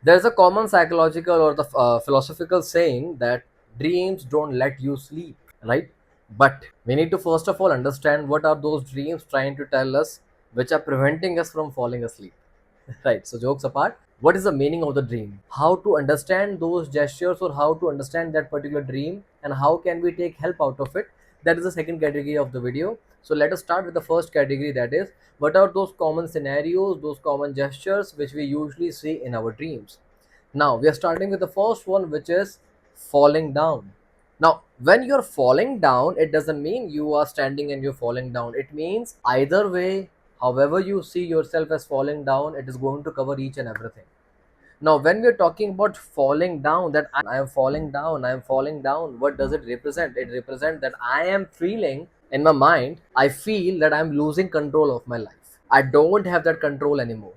There's a common psychological or the philosophical saying that dreams don't let you sleep, right? But we need to first of all understand what are those dreams trying to tell us, which are preventing us from falling asleep. Right. So jokes apart, what is the meaning of the dream? How to understand those gestures or how to understand that particular dream and how can we take help out of it? That is the second category of the video. So let us start with the first category, that is what are those common scenarios, those common gestures which we usually see in our dreams. Now we are starting with the first one, which is falling down. Now, when you're falling down, it doesn't mean you are standing and you're falling down. It means either way, however you see yourself as falling down, it is going to cover each and everything. Now, when we're talking about falling down, that I am falling down, I am falling down, what does it represent? It represents that I am feeling in my mind, I feel that I'm losing control of my life. I don't have that control anymore.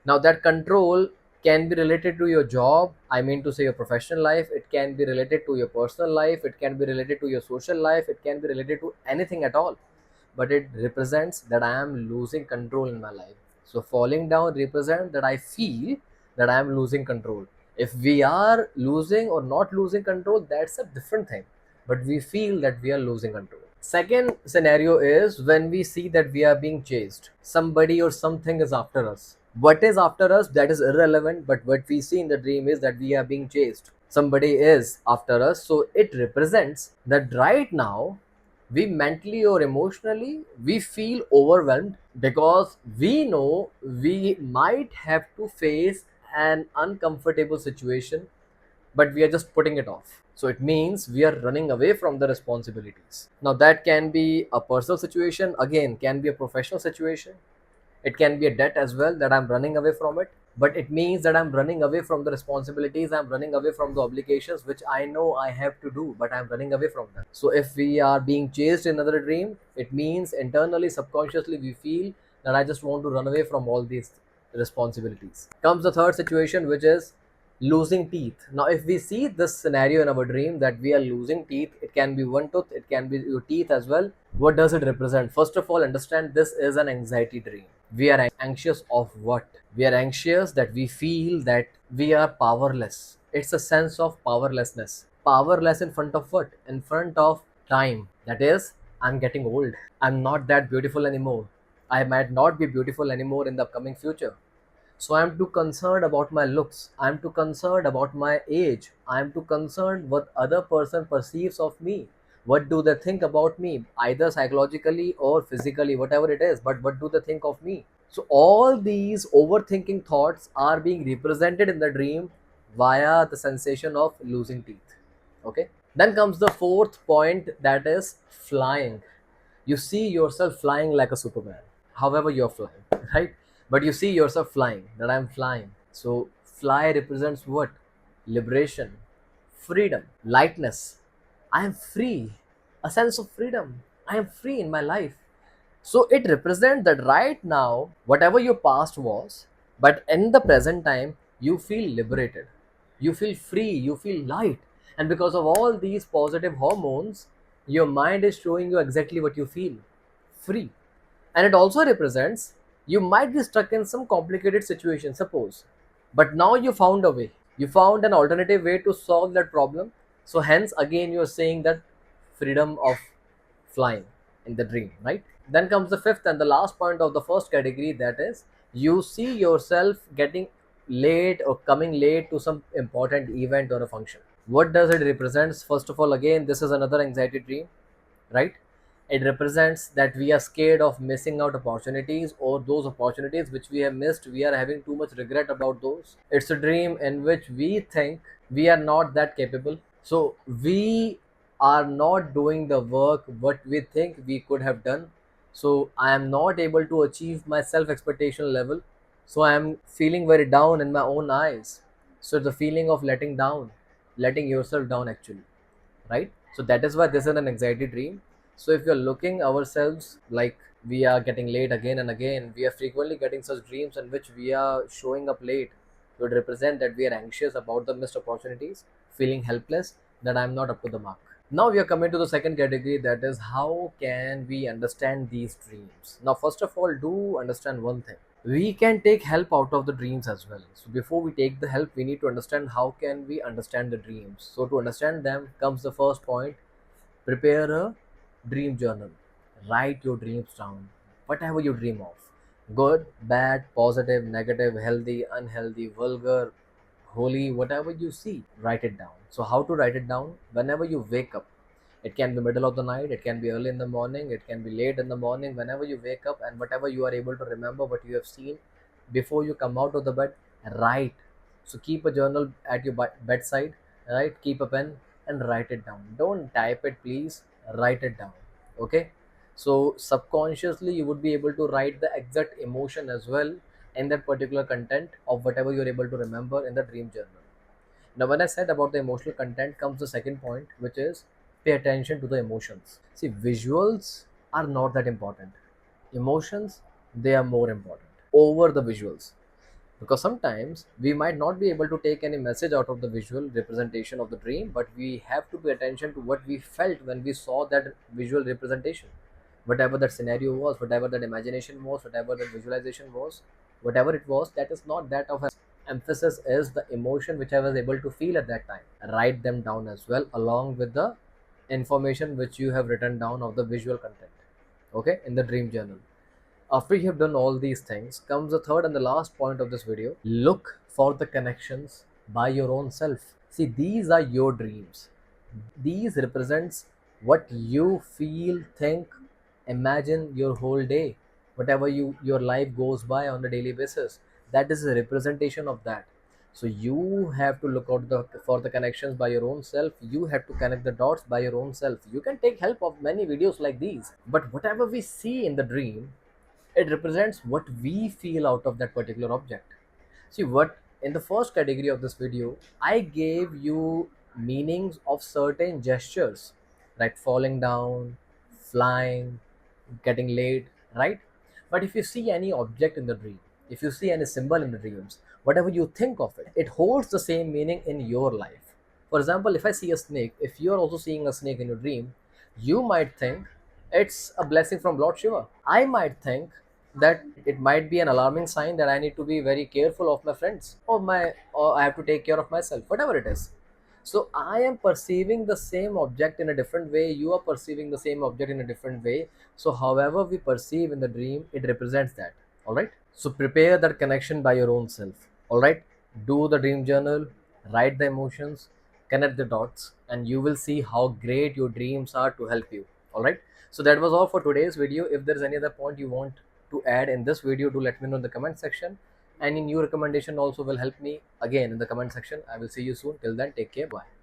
Now, that control can be related to your job, I mean to say your professional life, it can be related to your personal life, it can be related to your social life, it can be related to anything at all, but it represents that I am losing control in my life. So falling down represents that I feel that I am losing control. If we are losing or not losing control, that's a different thing. But we feel that we are losing control. Second scenario is when we see that we are being chased. Somebody or something is after us. What is after us, that is irrelevant, but what we see in the dream is that we are being chased. Somebody is after us. So it represents that right now we mentally or emotionally we feel overwhelmed because we know we might have to face an uncomfortable situation, but we are just putting it off. So it means we are running away from the responsibilities. Now that can be a personal situation, again can be a professional situation, it can be a debt as well, that I'm running away from it, but it means that I'm running away from the responsibilities, I'm running away from the obligations which I know I have to do, but I'm running away from them. So if we are being chased in another dream, it means internally, subconsciously, we feel that I just want to run away from all these responsibilities. Comes the third situation, which is losing teeth. Now if we see this scenario in our dream that we are losing teeth, it can be one tooth, it can be your teeth as well. What does it represent? First of all, understand this is an anxiety dream. We are anxious of what? We are anxious that we feel that we are powerless. It's a sense of powerlessness. Powerless in front of what? In front of time. That is, I'm getting old. I'm not that beautiful anymore. I might not be beautiful anymore in the upcoming future. So I'm too concerned about my looks. I'm too concerned about my age. I'm too concerned what other person perceives of me. What do they think about me, either psychologically or physically, whatever it is, but what do they think of me? So all these overthinking thoughts are being represented in the dream via the sensation of losing teeth. Okay. Then comes the fourth point, that is flying. You see yourself flying like a superman, however you're flying, right? But you see yourself flying, that I'm flying. So fly represents what? Liberation, freedom, lightness. I am free, a sense of freedom. I am free in my life. So it represents that right now, whatever your past was, but in the present time, you feel liberated, you feel free, you feel light. And because of all these positive hormones, your mind is showing you exactly what you feel, free. And it also represents you might be stuck in some complicated situation, suppose, but now you found a way, you found an alternative way to solve that problem. So hence again you're saying that freedom of flying in the dream, right? Then comes the fifth and the last point of the first category, that is you see yourself getting late or coming late to some important event or a function. What does it represents? First of all, again, this is another anxiety dream, right? It represents that we are scared of missing out opportunities, or those opportunities which we have missed, we are having too much regret about those. It's a dream in which we think we are not that capable. So we are not doing the work what we think we could have done. So I am not able to achieve my self expectation level. So I am feeling very down in my own eyes. So the feeling of letting down, letting yourself down actually, right? So that is why this is an anxiety dream. So if you're looking ourselves like we are getting late again and again, we are frequently getting such dreams in which we are showing up late, it would represent that we are anxious about the missed opportunities, feeling helpless, that I'm not up to the mark. Now we are coming to the second category, that is how can we understand these dreams. Now first of all, do understand one thing, We can take help out of the dreams as well. So before we take the help, we need to understand how can we understand the dreams. So to understand them comes the first point: prepare a dream journal. Write your dreams down. Whatever you dream of, good, bad, positive, negative, healthy, unhealthy, vulgar, holy, whatever you see, write it down. So how to write it down? Whenever you wake up, it can be middle of the night, it can be early in the morning, it can be late in the morning, whenever you wake up and whatever you are able to remember what you have seen before you come out of the bed, write. So keep a journal at your bedside, right? Keep a pen and write it down. Don't type it, please. Write it down. Okay. So subconsciously, you would be able to write the exact emotion as well in that particular content of whatever you're able to remember in the dream journal. Now, when I said about the emotional content, comes the second point, which is pay attention to the emotions. See, visuals are not that important. Emotions, they are more important over the visuals, because sometimes we might not be able to take any message out of the visual representation of the dream, but we have to pay attention to what we felt when we saw that visual representation. Whatever that scenario was, whatever that imagination was, whatever that visualization was, whatever it was, that is not that of emphasis, is the emotion which I was able to feel at that time. Write them down as well along with the information which you have written down of the visual content, okay, in the dream journal. After you have done all these things, comes the third and the last point of this video. Look for the connections by your own self. See, these are your dreams. These represents what you feel, think, imagine your whole day, whatever your life goes by on a daily basis. That is a representation of that. So you have to look out for the connections by your own self. You have to connect the dots by your own self. You can take help of many videos like these, but whatever we see in the dream, it represents what we feel out of that particular object. See, what in the first category of this video, I gave you meanings of certain gestures, like falling down, flying, getting late, right? But if you see any object in the dream, if you see any symbol in the dreams, whatever you think of it, it holds the same meaning in your life. For example, if I see a snake, if you're also seeing a snake in your dream, you might think it's a blessing from Lord Shiva. I might think that it might be an alarming sign that I need to be very careful of my friends, or I have to take care of myself, whatever it is. So I am perceiving the same object in a different way, you are perceiving the same object in a different way. So however we perceive in the dream, it represents that. All right, so prepare that connection by your own self. All right, do the dream journal, write the emotions, connect the dots, and you will see how great your dreams are to help you. All right, so that was all for today's video. If there's any other point you want to add in this video, do let me know in the comment section. Any new recommendation also will help me again in the comment section. I will see you soon. Till then, take care. Bye.